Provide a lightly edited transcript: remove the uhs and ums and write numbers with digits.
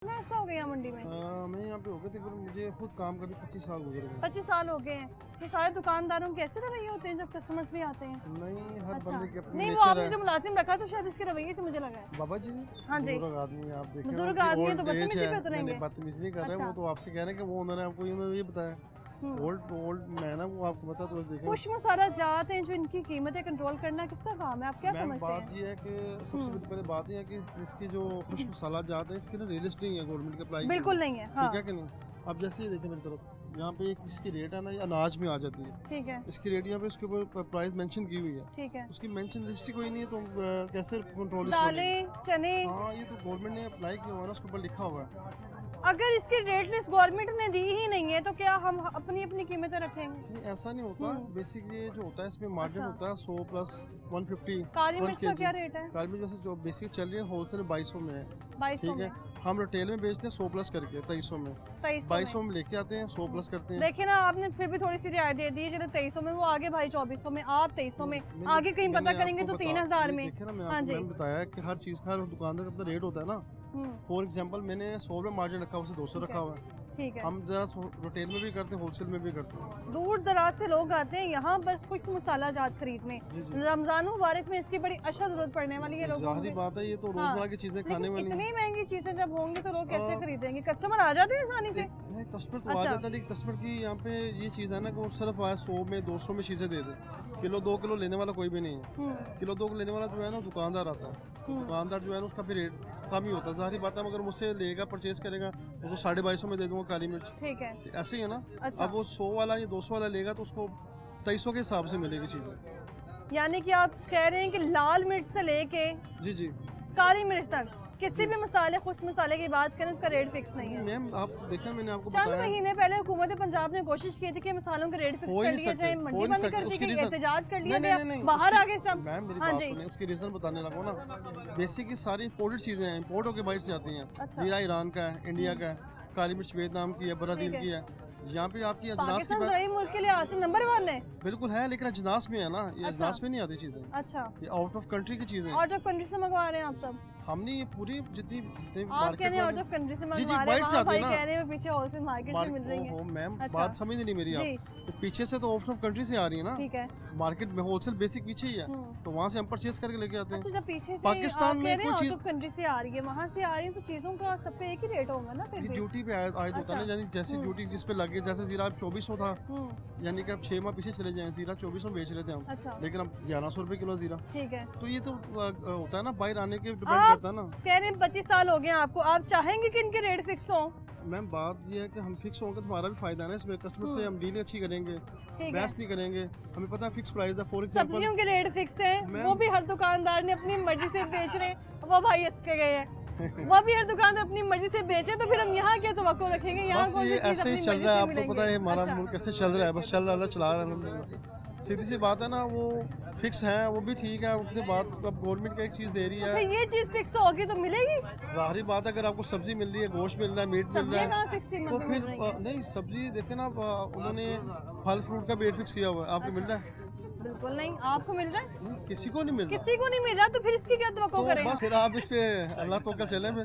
कितना ऐसा हो गया मंडी में? मैं यहाँ पे हो गया तकरीबन मुझे खुद काम करते 25 साल गुजर गए। 25 साल हो गए हैं। ये सारे दुकानदारों के ऐसे रवैये होते हैं जब कस्टमर्स भी आते हैं? नहीं, हर अच्छा। बंदे के अपने नहीं, वो नेचर आपने है। जो मुलाजिम रखा तो शायद उसके रवैये से मुझे लगा है। बाबा जी हाँ जी। बुजुर्ग आदमी है, आप देखें बुजुर्ग उनकी आदमी है तो old age बदतमीजी है। पे उतरेंगे। नहीं, बदतमीजी नहीं कर रहे हैं, वो अच्छा। तो आपसे कह रहे हैं कि वो ओनर है, आपको उन्होंने ये बताया। ओल्ड मैन है वो, आपको बता तो देखें। कुछ मसाला जात हैं जो इनकी कीमतें कंट्रोल करना किसका काम है, आप क्या मैम समझते बात हैं? ये है कि सबसे पहले बात ये है कि इसकी जो खुश मसाला जाते हैं इसके ना रियलिस्ट नहीं है गवर्नमेंट के अप्लाई बिल्कुल नहीं है। हाँ, ठीक है कि नहीं। अब जैसे ये देखें मेरी तरफ, यहाँ पे एक इसकी रेट है ना, ये अनाज में आ जाती है। ठीक है, इसकी रेट यहाँ पे उसके ऊपर प्राइस मेंशन की हुई है। ठीक है। उसकी मेंशन लिस्ट ही कोई नहीं है, तो कैसे कंट्रोल दालें, चने, हाँ, ये तो गवर्नमेंट ने अप्लाई किया हुआ है ना, उसके ऊपर लिखा हुआ है। अगर इसकी रेट लिस्ट गवर्नमेंट ने दी ही नहीं है तो क्या हम अपनी अपनी कीमतें रखेंगे? नहीं, ऐसा नहीं होता। बेसिकली जो होता है इसमें मार्जिन अच्छा। होता है 100 प्लस 150। काली मिर्च का 1 क्या रेट है? काली मिर्च वैसे जो बेसिक चल रही है होलसेल 2200 में है, 2200 ठीक में। है। हम रिटेल में बेचते हैं 100 प्लस करके 2300 में। 2200 में लेके आते हैं, 100 प्लस करते हैं। देखिए ना, आपने फिर भी थोड़ी सी रियायत दे दी है। चलो 2300 में, वो आगे भाई 2400 में, आप 2300 में, आगे कहीं पता करेंगे तो 3000 में। देखिए ना, मैंने हाँ आपको जी। मैम बताया कि हर चीज़ का दुकानदार का अपना रेट होता है ना। फॉर एग्जांपल मैंने 100 में मार्जिन रखा हुआ, उसे 200 रखा हुआ है। ठीक है। हम जरा रिटेल में भी करते हैं, होलसेल में भी करते हैं। दूर दराज से लोग आते हैं यहाँ पर खुश्क मसाला जात खरीदने। जी, जी। रमजान मुबारक में इसकी बड़ी अशद जरूरत पड़ने वाली है लोगों जाहिर को। बात है, ये तो हाँ। रोजमर्रा की चीजें खाने लेकिन वाली हैं। इतनी महंगी चीजें जब होंगी तो लोग कैसे हाँ। खरीदेंगे? कस्टमर आ जाते हैं आसानी से? नहीं, कस्टमर तो आ अच्छा। जाता है, लेकिन कस्टमर की यहाँ पे ये चीज़ है ना कि वो सिर्फ आया 100 में 200 में चीज़ें दे दे। किलो 2 किलो लेने वाला कोई भी नहीं है। किलो 2 किलो लेने वाला जो है ना दुकानदार आता है। तो दुकानदार जो है ना उसका भी रेट कम ही होता है। जाहिर बात है, मगर मुझसे लेगा परचेज करेगा तो 2250 में दे दूंगा काली मिर्च। ठीक है। ऐसे ही है ना। अच्छा। अब वो 100 वाला या 200 वाला लेगा तो उसको 2300 के हिसाब से मिलेगी चीज़ें। यानी कि आप कह रहे हैं कि लाल मिर्च से लेके जी जी काली मिर्च तक किसी भी मसाले, खुश्क मसाले की बात करें उसका रेट फिक्स नहीं है। मैम आप देखा, मैंने आपको चंद बताया महीने पहले हुकूमत पंजाब ने कोशिश की थी कि मसालों के रेट फिक्स हो ही कर नहीं लिए जाए, सकते, मंडी हो नहीं बंद सकते। कर दी उसकी गई, रीजन एहतजाज कर लिया नहीं, गया, नहीं, बाहर आ उसकी- गए सब। मैम मेरी हाँ बात जी। सुनिए, उसकी रीजन बताने लगा ना। बेसिकली सारी इंपोर्टेड चीजें हैं, इंपोर्ट होकर बाहर से आती हैं। अच्छा। जीरा ईरान का है, इंडिया का है, काली मिर्च वियतनाम की है, बराजील ठीक है। की है। यहाँ पे आपकी अजनास की पाकिस्तान बात ज़राई मुल्क के लिहाज से नंबर 1 है। बिल्कुल है, लेकिन अजनास में है ना, ये अच्छा। अजनास में नहीं आती चीजें, अच्छा, ये आउट ऑफ कंट्री की चीजें। आउट ऑफ कंट्री से मंगवा रहे हैं आप सब? हमने ये पूरी जितनी जितनी आप कह मार्केट रहे हैं आउट में ऑफ कंट्री से जी, मंगवा रहे बाहर हैं, से वहाँ आती भाई है ना। कह रहे हैं पीछे होलसेल मार्केट से मिल रही है। मैम अच्छा। बात समझ नहीं मेरी जी। आप, तो पीछे से तो आउट ऑफ कंट्री से आ रही है ना। ठीक है। मार्केट में होलसेल बेसिक पीछे ही है, तो वहाँ से हम परचेज करके लेके आते हैं। अच्छा, जब पीछे से पाकिस्तान आप में कह रहे हैं कोई आउट चीज- ऑफ कंट्री से आ रही है, वहाँ से आ रही है तो चीज़ों का सब पे एक ही रेट होगा ना फिर ये भी? ड्यूटी पे आयद होता है ना, यानी जैसी हम्म। ड्यूटी जिस पे लगे, जैसे जीरा अब 2400 था, हम्म, यानी कि अब 6 माह पीछे चले जाएं, जीरा 2400 बेच रहे थे हम, अच्छा। लेकिन अब 1100 रुपए किलो जीरा। ठीक है। तो ये तो होता है ना, बाहर आने के डिपेंड आप करता है ना। कह रहे हैं 25 साल हो गए आपको, आप चाहेंगे कि इनके रेट फिक्स हों? मैम बात ये है कि हम फिक्स होंगे तो हमारा भी फायदा है ना इसमें, कस्टमर से हम डील अच्छी करेंगे, है। बहस नहीं करेंगे। हमें पता है फिक्स प्राइस है। फॉर एग्जांपल सब्जियों के रेट फिक्स है, मैम- वो भी हर दुकानदार ने अपनी मर्जी से बेच रहे हैं। वो भाई हंस के गए हैं। वो भी हर दुकानदार अपनी मर्जी से बेचे, तो फिर हम यहाँ क्या तवक्को रखेंगे? यहाँ बस कौन सी ये चीज़ ऐसे ही अपनी चल मर्जी रहा है, से आपको मिलेंगे? पता है हमारा अच्छा। मुल्क कैसे चल रहा है, बस चल रहा है, चला रहा है। सीधी सी बात है ना, वो फिक्स है, वो भी ठीक है। उसके बाद अब गवर्नमेंट का एक चीज़ दे रही अच्छा, है, ये चीज़ फिक्स होगी तो मिलेगी? जाहिर बात है, अगर आपको सब्जी मिल रही है, गोश्त मिल रहा है, मीट मिल रहा सब्जियाँ है, कहाँ फिक्स तो कीमत में फिर मिल रही हैं? नहीं, सब्जी देखे ना, उन्होंने फल फ्रूट का भी रेट फिक्स किया हुआ है। आपको मिल रहा है? बिल्कुल नहीं। आपको मिल रहा है? नहीं, किसी को नहीं मिल रहा। किसी को नहीं मिल रहा, तो फिर इसकी क्या तवक्को तो करें? बस फिर आप इस पे अल्लाह तवक्कल चले फिर।